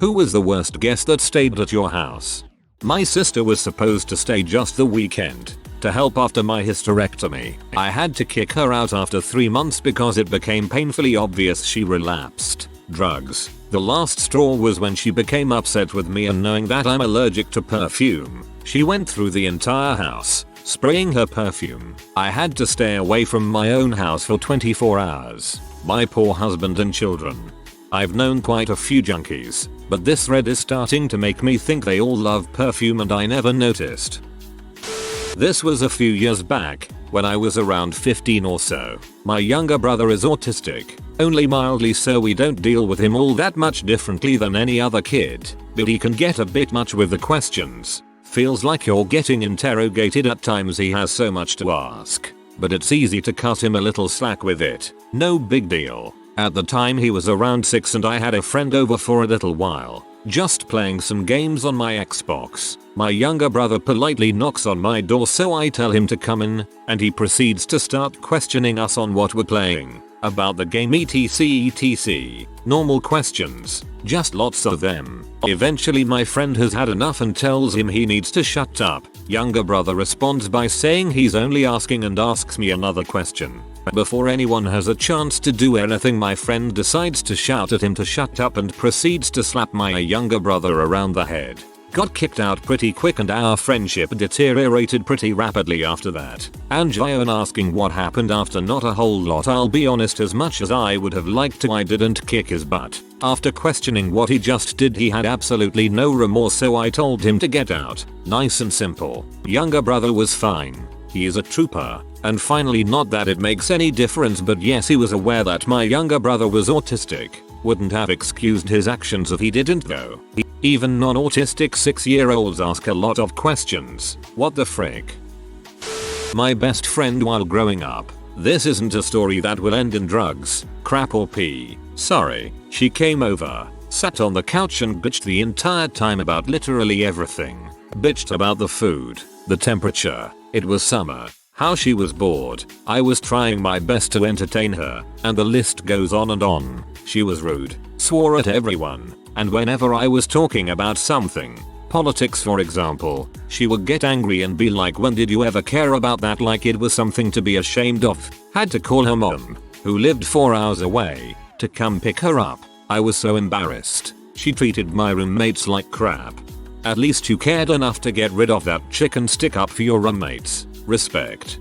Who was the worst guest that stayed at your house? My sister was supposed to stay just the weekend to help after my hysterectomy. I had to kick her out after 3 months because it became painfully obvious she relapsed drugs. The last straw was when she became upset with me, and knowing that I'm allergic to perfume, she went through the entire house spraying her perfume. I had to stay away from my own house for 24 hours. My poor husband and children. I've known quite a few junkies, but this thread is starting to make me think they all love perfume and I never noticed. This was a few years back, when I was around 15 or so. My younger brother is autistic, only mildly so. We don't deal with him all that much differently than any other kid, but he can get a bit much with the questions. Feels like you're getting interrogated at times. He has so much to ask, but it's easy to cut him a little slack with it. No big deal. At the time he was around 6 and I had a friend over for a little while, just playing some games on my Xbox. My younger brother politely knocks on my door, so I tell him to come in, and he proceeds to start questioning us on what we're playing, about the game etc. Normal questions, just lots of them. Eventually my friend has had enough and tells him he needs to shut up. Younger brother responds by saying he's only asking and asks me another question. Before anyone has a chance to do anything, my friend decides to shout at him to shut up and proceeds to slap my younger brother around the head. Got kicked out pretty quick and our friendship deteriorated pretty rapidly after that. And Jian asking what happened after, not a whole lot. I'll be honest, as much as I would have liked to, I didn't kick his butt. After questioning what he just did, he had absolutely no remorse, so I told him to get out. Nice and simple. Younger brother was fine. He is a trooper. And finally, not that it makes any difference, but yes, he was aware that my younger brother was autistic. Wouldn't have excused his actions if he didn't though. Even non-autistic 6-year-olds ask a lot of questions. What the frick? My best friend while growing up. This isn't a story that will end in drugs, crap or pee. Sorry. She came over, sat on the couch and bitched the entire time about literally everything. Bitched about the food, the temperature, it was summer, how she was bored, I was trying my best to entertain her, and the list goes on and on. She was rude, swore at everyone, and whenever I was talking about something, politics for example, she would get angry and be like, when did you ever care about that? Like it was something to be ashamed of. Had to call her mom, who lived 4 hours away, to come pick her up. I was so embarrassed. She treated my roommates like crap. At least you cared enough to get rid of that chick and stick up for your roommates. Respect.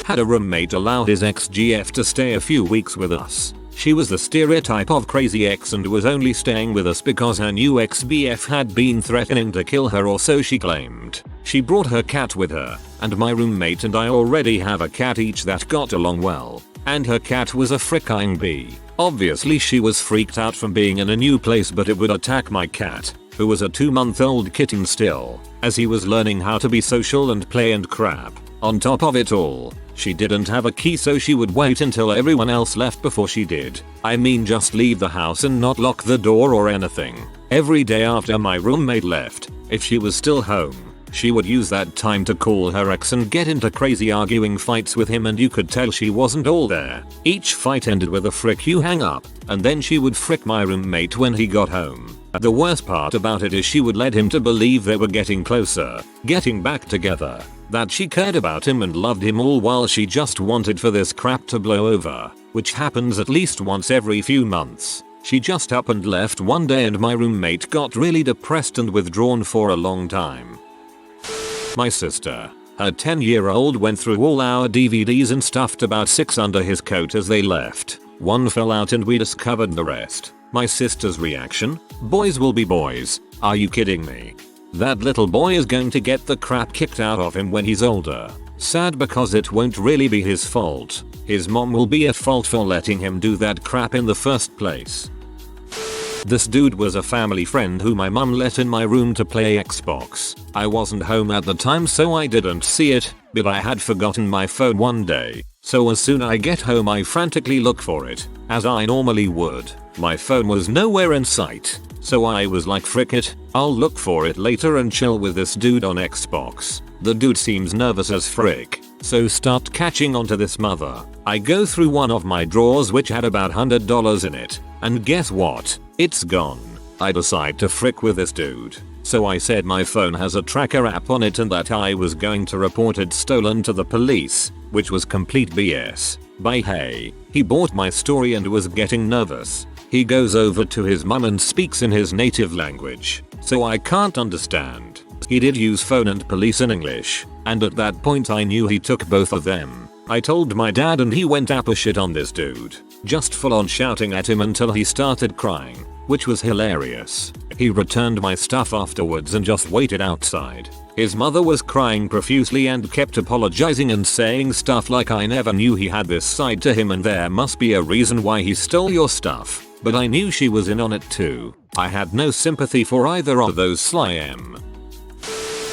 Had a roommate allow his ex-GF to stay a few weeks with us. She was the stereotype of crazy ex and was only staying with us because her new ex-BF had been threatening to kill her, or so she claimed. She brought her cat with her, and my roommate and I already have a cat each that got along well. And her cat was a fricking bee. Obviously she was freaked out from being in a new place, but it would attack my cat, who was a 2-month-old kitten still, as he was learning how to be social and play and crap. On top of it all, she didn't have a key, so she would wait until everyone else left before she did. I mean, just leave the house and not lock the door or anything. Every day after my roommate left, if she was still home, she would use that time to call her ex and get into crazy arguing fights with him, and you could tell she wasn't all there. Each fight ended with a frick you hang up, and then she would frick my roommate when he got home. The worst part about it is she would let him to believe they were getting closer, getting back together, that she cared about him and loved him, all while she just wanted for this crap to blow over, which happens at least once every few months. She just up and left one day and my roommate got really depressed and withdrawn for a long time. My sister, her 10-year-old, went through all our DVDs and stuffed about 6 under his coat as they left. One fell out and we discovered the rest. My sister's reaction? Boys will be boys. Are you kidding me? That little boy is going to get the crap kicked out of him when he's older. Sad because it won't really be his fault. His mom will be at fault for letting him do that crap in the first place. This dude was a family friend who my mum let in my room to play Xbox. I wasn't home at the time so I didn't see it, but I had forgotten my phone one day. So as soon as I get home I frantically look for it, as I normally would. My phone was nowhere in sight, so I was like, frick it, I'll look for it later and chill with this dude on Xbox. The dude seems nervous as frick, so start catching onto this mother. I go through one of my drawers which had about $100 in it, and guess what? It's gone. I decide to frick with this dude. So I said my phone has a tracker app on it and that I was going to report it stolen to the police, which was complete BS. By hey, he bought my story and was getting nervous. He goes over to his mum and speaks in his native language, so I can't understand. He did use phone and police in English, and at that point I knew he took both of them. I told my dad and he went apeshit on this dude, just full on shouting at him until he started crying, which was hilarious. He returned my stuff afterwards and just waited outside. His mother was crying profusely and kept apologizing and saying stuff like I never knew he had this side to him and there must be a reason why he stole your stuff. But I knew she was in on it too. I had no sympathy for either of those sly M.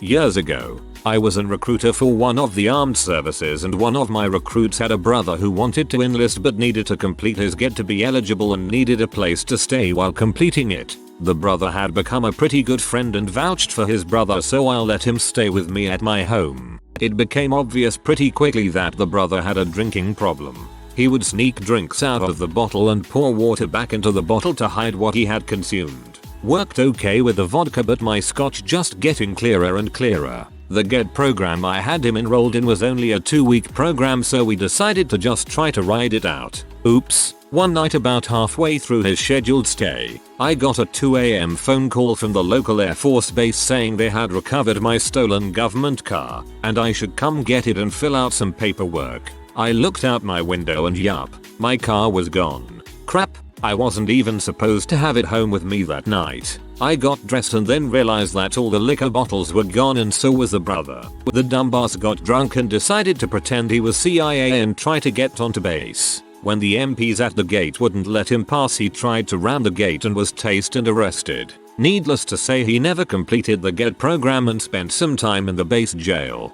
Years ago, I was a recruiter for one of the armed services and one of my recruits had a brother who wanted to enlist but needed to complete his get to be eligible and needed a place to stay while completing it. The brother had become a pretty good friend and vouched for his brother, so I'll let him stay with me at my home. It became obvious pretty quickly that the brother had a drinking problem. He would sneak drinks out of the bottle and pour water back into the bottle to hide what he had consumed. Worked okay with the vodka, but my scotch just getting clearer and clearer. The GED program I had him enrolled in was only a 2-week program, so we decided to just try to ride it out. Oops. One night about halfway through his scheduled stay, I got a 2 AM phone call from the local Air Force base saying they had recovered my stolen government car and I should come get it and fill out some paperwork. I looked out my window and yup, my car was gone. Crap, I wasn't even supposed to have it home with me that night. I got dressed and then realized that all the liquor bottles were gone and so was the brother. The dumbass got drunk and decided to pretend he was CIA and try to get onto base. When the MPs at the gate wouldn't let him pass, he tried to ram the gate and was tased and arrested. Needless to say, he never completed the GED program and spent some time in the base jail.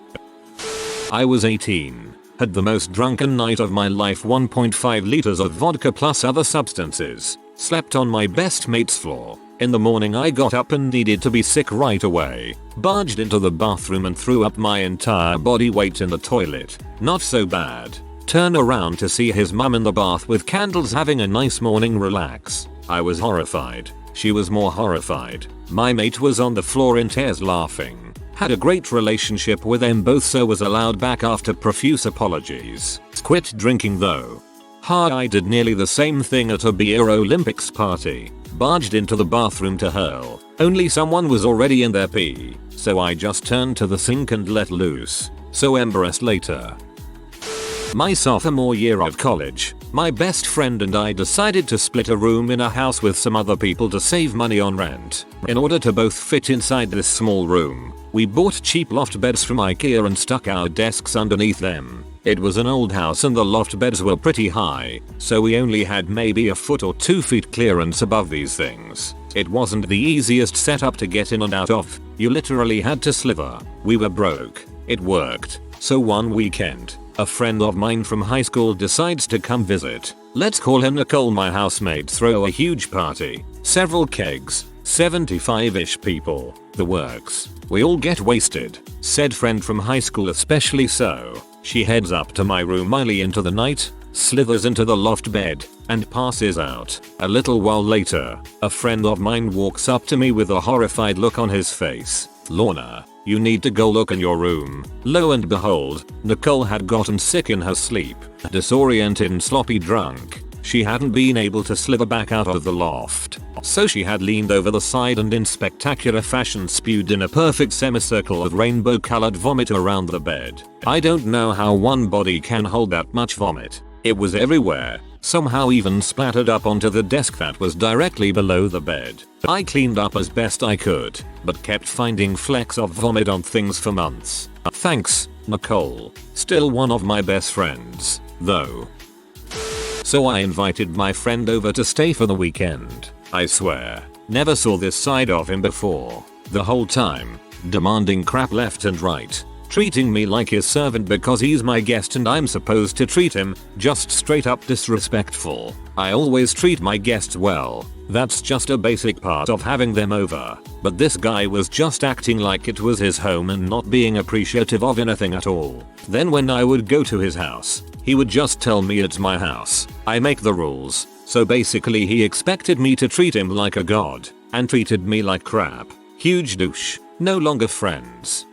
I was 18. Had the most drunken night of my life, 1.5 liters of vodka plus other substances. Slept on my best mate's floor. In the morning I got up and needed to be sick right away. Barged into the bathroom and threw up my entire body weight in the toilet. Not so bad. Turn around to see his mum in the bath with candles having a nice morning relax. I was horrified. She was more horrified. My mate was on the floor in tears laughing. Had a great relationship with them both, so was allowed back after profuse apologies. Quit drinking though. I did nearly the same thing at a beer Olympics party. Barged into the bathroom to hurl. Only someone was already in their pee, so I just turned to the sink and let loose. So embarrassed later. My sophomore year of college, my best friend and I decided to split a room in a house with some other people to save money on rent. In order to both fit inside this small room, we bought cheap loft beds from IKEA and stuck our desks underneath them. It was an old house and the loft beds were pretty high, so we only had maybe a foot or 2 feet clearance above these things. It wasn't the easiest setup to get in and out of. You literally had to sliver. We were broke. It worked. So one weekend, a friend of mine from high school decides to come visit. Let's call him Nicole. My housemate throw a huge party. Several kegs. 75-ish people. The works. We all get wasted. Said friend from high school especially so. She heads up to my room early into the night, slithers into the loft bed, and passes out. A little while later, a friend of mine walks up to me with a horrified look on his face. "Lorna, you need to go look in your room." Lo and behold, Nicole had gotten sick in her sleep, disoriented and sloppy drunk. She hadn't been able to slither back out of the loft, so she had leaned over the side and in spectacular fashion spewed in a perfect semicircle of rainbow colored vomit around the bed. I don't know how one body can hold that much vomit. It was everywhere, somehow even splattered up onto the desk that was directly below the bed. I cleaned up as best I could, but kept finding flecks of vomit on things for months. Thanks, Nicole. Still one of my best friends, though. So I invited my friend over to stay for the weekend. I swear, never saw this side of him before. The whole time, demanding crap left and right. Treating me like his servant because he's my guest and I'm supposed to treat him, just straight up disrespectful. I always treat my guests well. That's just a basic part of having them over. But this guy was just acting like it was his home and not being appreciative of anything at all. Then when I would go to his house, he would just tell me it's my house. I make the rules. So basically he expected me to treat him like a god. and treated me like crap. Huge douche. No longer friends.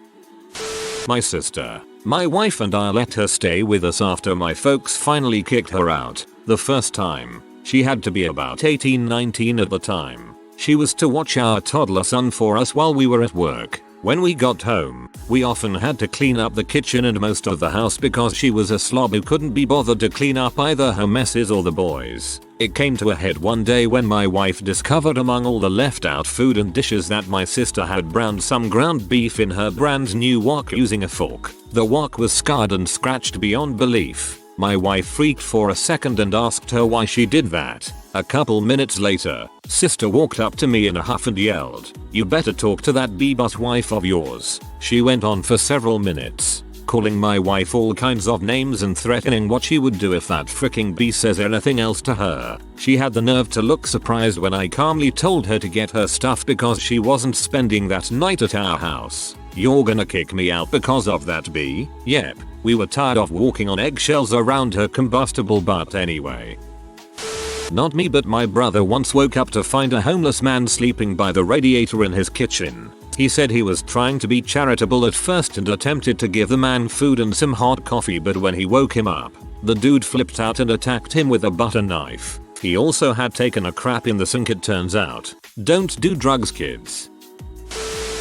My sister. My wife and I let her stay with us after my folks finally kicked her out. The first time. She had to be about 18-19 at the time. She was to watch our toddler son for us while we were at work. When we got home, we often had to clean up the kitchen and most of the house because she was a slob who couldn't be bothered to clean up either her messes or the boys. It came to a head one day when my wife discovered among all the left out food and dishes that my sister had browned some ground beef in her brand new wok using a fork. The wok was scarred and scratched beyond belief. My wife freaked for a second and asked her why she did that. A couple minutes later, sister walked up to me in a huff and yelled, "You better talk to that b-bus wife of yours." She went on for several minutes, calling my wife all kinds of names and threatening what she would do if that freaking b says anything else to her. She had the nerve to look surprised when I calmly told her to get her stuff because she wasn't spending that night at our house. "You're gonna kick me out because of that b?" Yep. We were tired of walking on eggshells around her combustible butt anyway. Not me, but my brother once woke up to find a homeless man sleeping by the radiator in his kitchen. He said he was trying to be charitable at first and attempted to give the man food and some hot coffee, but when he woke him up, the dude flipped out and attacked him with a butter knife. He also had taken a crap in the sink, it turns out. Don't do drugs, kids.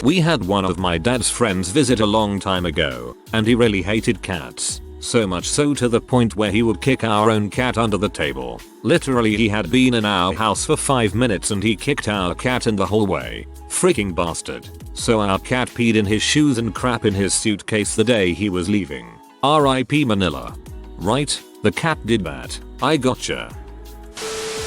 We had one of my dad's friends visit a long time ago, and he really hated cats. So much so to the point where he would kick our own cat under the table. Literally, he had been in our house for 5 minutes and he kicked our cat in the hallway. Freaking bastard. So our cat peed in his shoes and crap in his suitcase the day he was leaving. R.I.P. Manila. Right, the cat did that. I gotcha.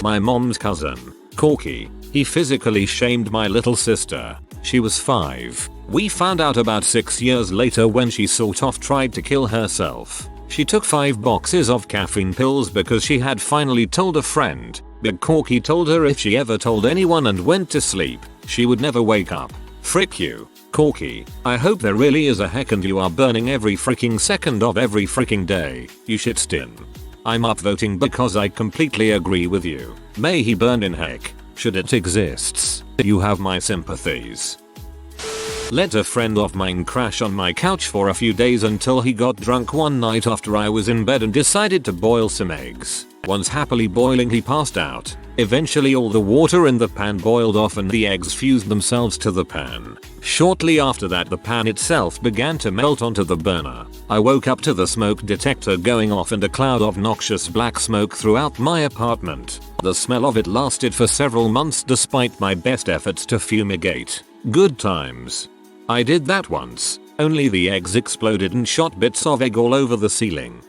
My mom's cousin, Corky. He physically shamed my little sister. She was 5. We found out about 6 years later when she sort of tried to kill herself. She took 5 boxes of caffeine pills because she had finally told a friend, but Corky told her if she ever told anyone and went to sleep, she would never wake up. Frick you, Corky. I hope there really is a heck and you are burning every freaking second of every freaking day, you shitstin. I'm upvoting because I completely agree with you. May he burn in heck. Should it exists. You have my sympathies. Let a friend of mine crash on my couch for a few days until he got drunk one night after I was in bed and decided to boil some eggs. Once happily boiling, he passed out. Eventually all the water in the pan boiled off and the eggs fused themselves to the pan. Shortly after that, the pan itself began to melt onto the burner. I woke up to the smoke detector going off and a cloud of noxious black smoke throughout my apartment. The smell of it lasted for several months despite my best efforts to fumigate. Good times. I did that once. Only the eggs exploded and shot bits of egg all over the ceiling.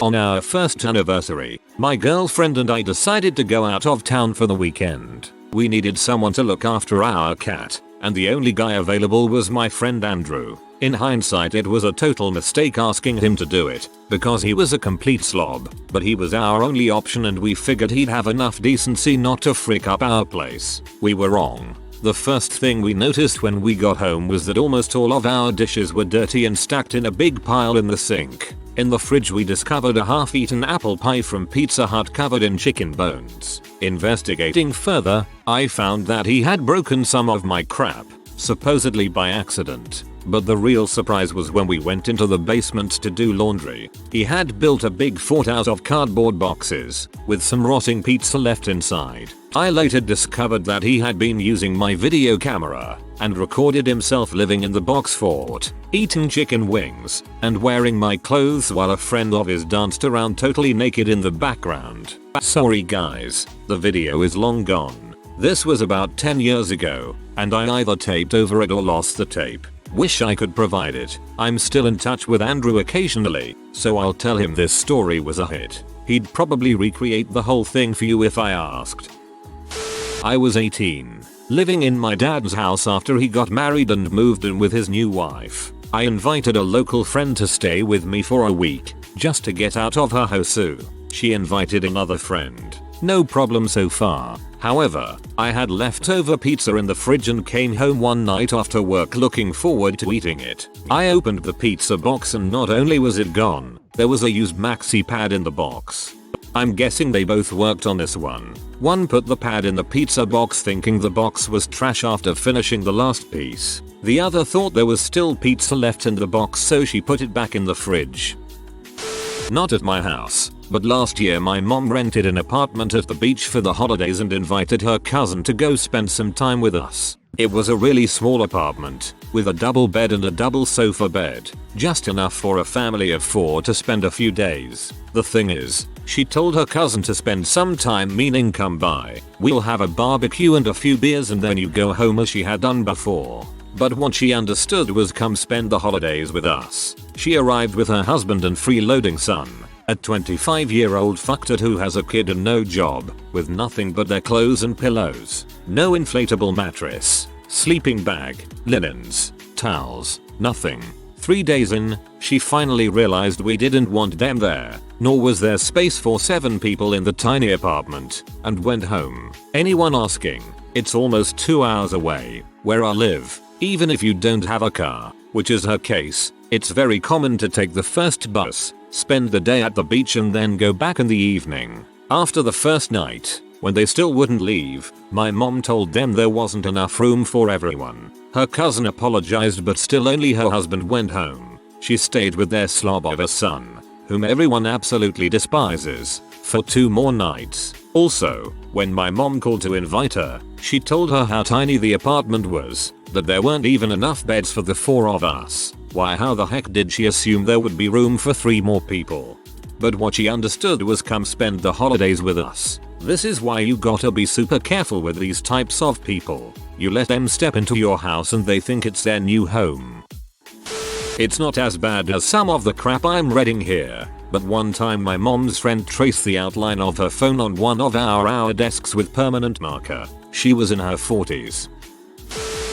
On our first anniversary, my girlfriend and I decided to go out of town for the weekend. We needed someone to look after our cat, and the only guy available was my friend Andrew. In hindsight, it was a total mistake asking him to do it, because he was a complete slob, but he was our only option and we figured he'd have enough decency not to freak up our place. We were wrong. The first thing we noticed when we got home was that almost all of our dishes were dirty and stacked in a big pile in the sink. In the fridge we discovered a half-eaten apple pie from Pizza Hut covered in chicken bones. Investigating further, I found that he had broken some of my crap, supposedly by accident. But the real surprise was when we went into the basement to do laundry. He had built a big fort out of cardboard boxes, with some rotting pizza left inside. I later discovered that he had been using my video camera, and recorded himself living in the box fort, eating chicken wings, and wearing my clothes while a friend of his danced around totally naked in the background. Sorry guys, the video is long gone. This was about 10 years ago, and I either taped over it or lost the tape. Wish I could provide it. I'm still in touch with Andrew occasionally, so I'll tell him this story was a hit. He'd probably recreate the whole thing for you if I asked. I was 18, living in my dad's house after he got married and moved in with his new wife. I invited a local friend to stay with me for a week, just to get out of her hosu. She invited another friend. No problem so far. However, I had leftover pizza in the fridge and came home one night after work looking forward to eating it. I opened the pizza box and not only was it gone, there was a used maxi pad in the box. I'm guessing they both worked on this one. One put the pad in the pizza box thinking the box was trash after finishing the last piece. The other thought there was still pizza left in the box, so she put it back in the fridge. Not at my house, but last year my mom rented an apartment at the beach for the holidays and invited her cousin to go spend some time with us. It was a really small apartment, with a double bed and a double sofa bed, just enough for a family of 4 to spend a few days. The thing is, she told her cousin to spend some time, meaning come by, we'll have a barbecue and a few beers and then you go home, as she had done before. But what she understood was come spend the holidays with us. She arrived with her husband and freeloading son, a 25-year-old fucktard who has a kid and no job, with nothing but their clothes and pillows. No inflatable mattress, sleeping bag, linens, towels, nothing. 3 days in, she finally realized we didn't want them there, nor was there space for 7 people in the tiny apartment, and went home. Anyone asking? It's almost 2 hours away, where I live. Even if you don't have a car, which is her case, it's very common to take the first bus, spend the day at the beach and then go back in the evening. After the first night, when they still wouldn't leave, my mom told them there wasn't enough room for everyone. Her cousin apologized, but still only her husband went home. She stayed with their slob of a son, whom everyone absolutely despises, for 2 more nights. Also, when my mom called to invite her, she told her how tiny the apartment was, that there weren't even enough beds for the 4 of us. Why, how the heck did she assume there would be room for 3 more people? But what she understood was come spend the holidays with us. This is why you gotta be super careful with these types of people. You let them step into your house and they think it's their new home. It's not as bad as some of the crap I'm reading here, but one time my mom's friend traced the outline of her phone on one of our desks with permanent marker. She was in her 40s.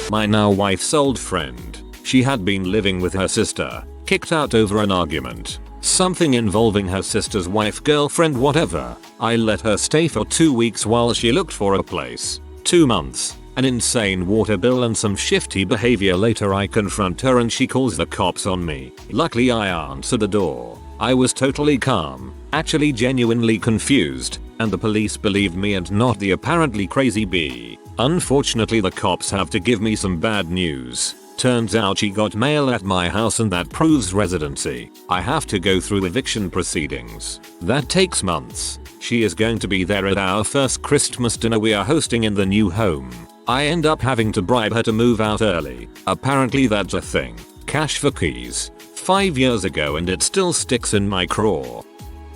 My now wife's old friend. She had been living with her sister, kicked out over an argument. Something involving her sister's wife, girlfriend, whatever. I let her stay for 2 weeks while she looked for a place. 2 months. An insane water bill and some shifty behavior. Later I confront her and she calls the cops on me. Luckily I answered the door. I was totally calm, actually genuinely confused, and the police believed me and not the apparently crazy bee. Unfortunately the cops have to give me some bad news. Turns out she got mail at my house and that proves residency. I have to go through eviction proceedings. That takes months. She is going to be there at our first Christmas dinner we are hosting in the new home. I end up having to bribe her to move out early. Apparently that's a thing. Cash for keys. 5 years ago and it still sticks in my craw.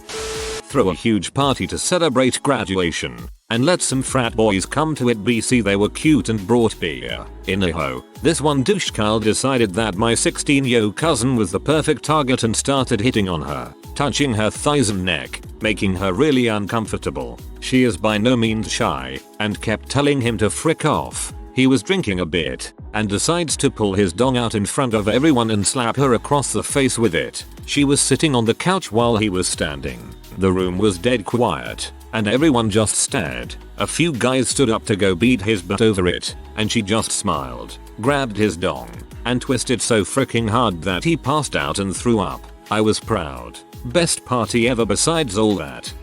Throw a huge party to celebrate graduation and let some frat boys come to it. BC they were cute and brought beer. In Idaho, this one douchekyle decided that my 16-year-old cousin was the perfect target and started hitting on her, touching her thighs and neck, making her really uncomfortable. She is by no means shy and kept telling him to frick off. He was drinking a bit and decides to pull his dong out in front of everyone and slap her across the face with it. She was sitting on the couch while he was standing. The room was dead quiet and everyone just stared. A few guys stood up to go beat his butt over it and she just smiled, grabbed his dong, and twisted so freaking hard that he passed out and threw up. I was proud. Best party ever besides all that.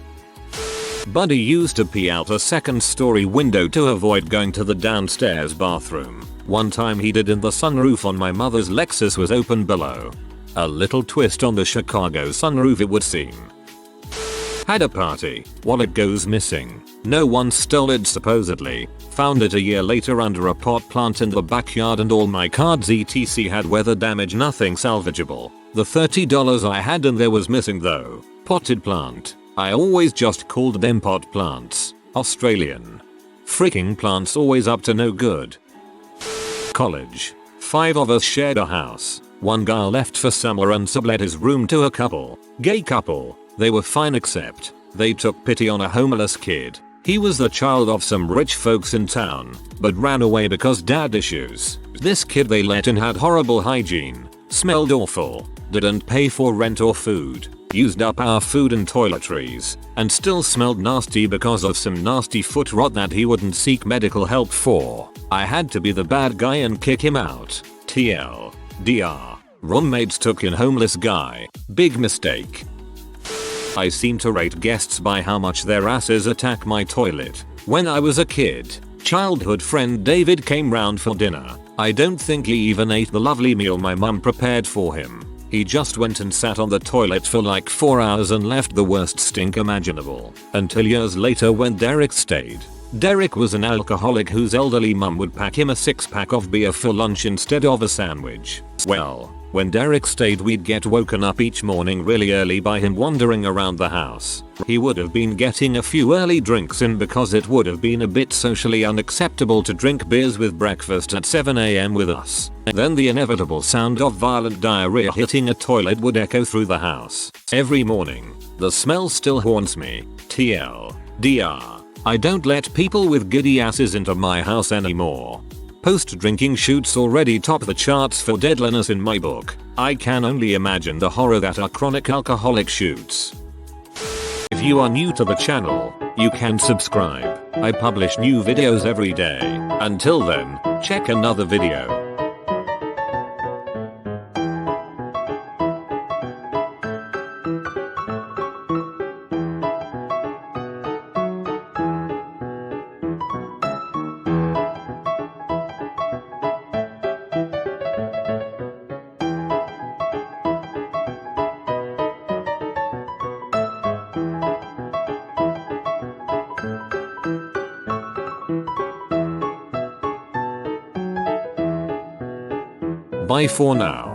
Buddy used to pee out a 2nd story window to avoid going to the downstairs bathroom. One time he did and the sunroof on my mother's Lexus was open below. A little twist on the Chicago sunroof it would seem. Had a party. Wallet goes missing. No one stole it supposedly. Found it a year later under a pot plant in the backyard and all my cards etc had weather damage, nothing salvageable. The $30 I had and there was missing though. Potted plant. I always just called them pot plants. Australian. Freaking plants always up to no good. College. 5 of us shared a house. One guy left for summer and sublet his room to a couple. Gay couple. They were fine except they took pity on a homeless kid. He was the child of some rich folks in town, but ran away because dad issues. This kid they let in had horrible hygiene, smelled awful, didn't pay for rent or food, used up our food and toiletries, and still smelled nasty because of some nasty foot rot that he wouldn't seek medical help for. I had to be the bad guy and kick him out. TLDR. Roommates took in homeless guy. Big mistake. I seem to rate guests by how much their asses attack my toilet. When I was a kid, childhood friend David came round for dinner. I don't think he even ate the lovely meal my mum prepared for him. He just went and sat on the toilet for like 4 hours and left the worst stink imaginable. Until years later when Derek stayed. Derek was an alcoholic whose elderly mum would pack him a 6-pack of beer for lunch instead of a sandwich. Well, when Derek stayed we'd get woken up each morning really early by him wandering around the house. He would have been getting a few early drinks in because it would have been a bit socially unacceptable to drink beers with breakfast at 7 AM with us. Then the inevitable sound of violent diarrhea hitting a toilet would echo through the house. Every morning, the smell still haunts me. TLDR. I don't let people with giddy asses into my house anymore. Post-drinking shoots already top the charts for deadliness in my book. I can only imagine the horror that are chronic alcoholic shoots. If you are new to the channel, you can subscribe. I publish new videos every day. Until then, check another video. Bye for now.